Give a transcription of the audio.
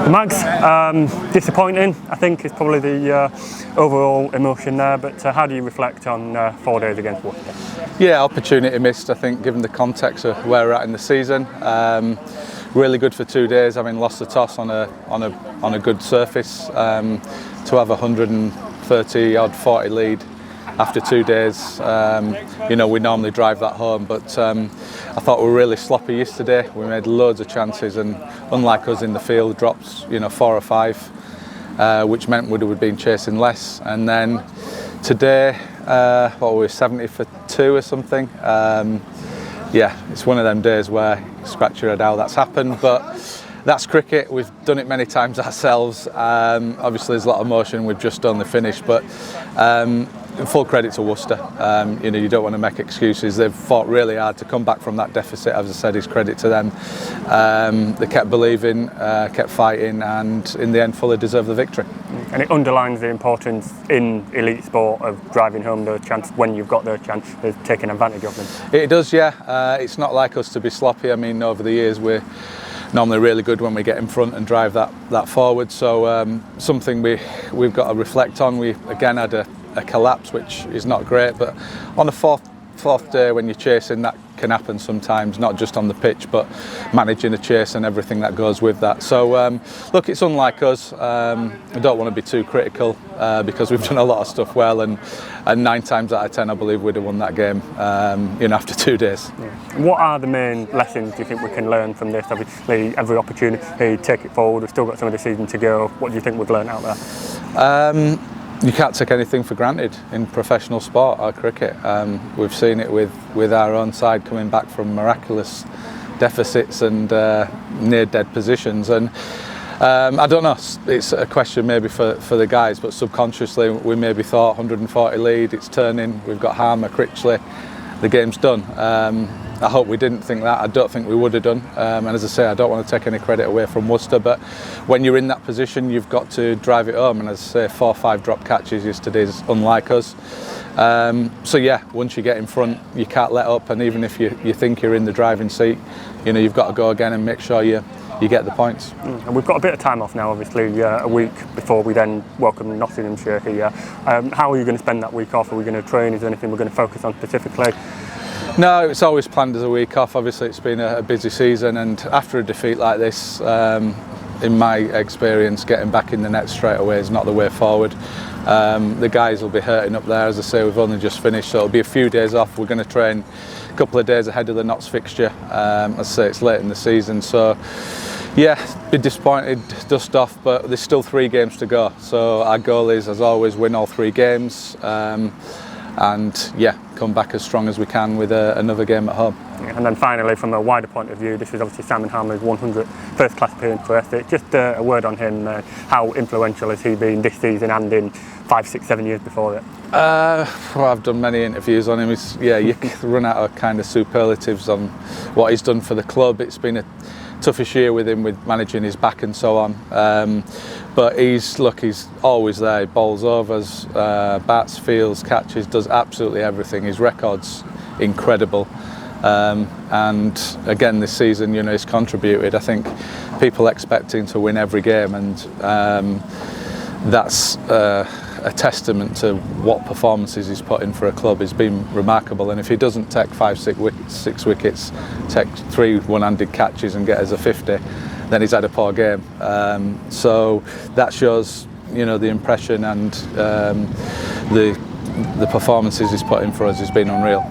Max, disappointing, I think, is probably the overall emotion there, but how do you reflect on 4 days against Worcester? Yeah, opportunity missed, I think, given the context of where we're at in the season. Really good for 2 days, having lost the toss on a good surface. To have a 130-odd 40 lead after 2 days, we normally drive that home, but I thought we were really sloppy yesterday. We made loads of chances, and unlike us in the field, dropped 4 or 5, which meant we would have been chasing less. And then today, what were we, 70 for 2 or something? Yeah, it's one of them days where you scratch your head how that's happened, but that's cricket. We've done it many times ourselves. Obviously there's a lot of emotion. We've just done the finish, but full credit to Worcester. You don't want to make excuses. They've fought really hard to come back from that deficit. As I said, it's credit to them. They kept believing, kept fighting, and in the end fully deserved the victory. And it underlines the importance in elite sport of driving home the chance when you've got the chance of taking advantage of them. It does, yeah. It's not like us to be sloppy. I mean, over the years we're normally really good when we get in front and drive that forward. So something we've got to reflect on. We again had a collapse, which is not great, but on the fourth day when you're chasing, that can happen sometimes, not just on the pitch, but managing a chase and everything that goes with that. So look, it's unlike us. I don't want to be too critical because we've done a lot of stuff well, and 9 times out of 10 I believe we'd have won that game after 2 days. Yeah. What are the main lessons do you think we can learn from this? Obviously every opportunity, take it forward. We've still got some of the season to go. What do you think we've learned out there? You can't take anything for granted in professional sport or cricket. We've seen it with our own side coming back from miraculous deficits and near-dead positions. And I don't know, it's a question maybe for the guys, but subconsciously we maybe thought 140 lead, it's turning, we've got Harmer, Critchley, the game's done. I hope we didn't think that. I don't think we would have done. And as I say, I don't want to take any credit away from Worcester, but when you're in that position, you've got to drive it home. And as I say, 4 or 5 drop catches yesterday is unlike us. So yeah, once you get in front, you can't let up. And even if you think you're in the driving seat, you've got to go again and make sure you get the points. And we've got a bit of time off now, obviously, a week before we then welcome Nottinghamshire here. How are you going to spend that week off? Are we going to train? Is there anything we're going to focus on specifically? No, it's always planned as a week off. Obviously it's been a busy season, and after a defeat like this, in my experience, getting back in the net straight away is not the way forward. The guys will be hurting up there. As I say, we've only just finished, so it'll be a few days off. We're going to train a couple of days ahead of the Notts fixture. As I say, it's late in the season, so yeah, be disappointed, dust off, but there's still 3 games to go. So our goal is, as always, win all 3 games. And yeah, come back as strong as we can with another game at home. Yeah, and then finally, from a wider point of view, this is obviously Simon Harmer's 100th first-class appearance for Essex. Just a word on him. How influential has he been this season and in 5, 6, 7 years before it? Well, I've done many interviews on him. You can run out of kind of superlatives on what he's done for the club. It's been a toughish year with him, with managing his back and so on. But he's always there. He bowls overs, bats, fields, catches, does absolutely everything. His record's incredible. And again this season, he's contributed. I think people expecting to win every game, and that's a testament to what performances he's put in for a club. He's been remarkable, and if he doesn't take 5, 6 wickets, take 3 one-handed catches and get us a 50, then he's had a poor game. So that shows, the impression and the performances he's put in for us has been unreal.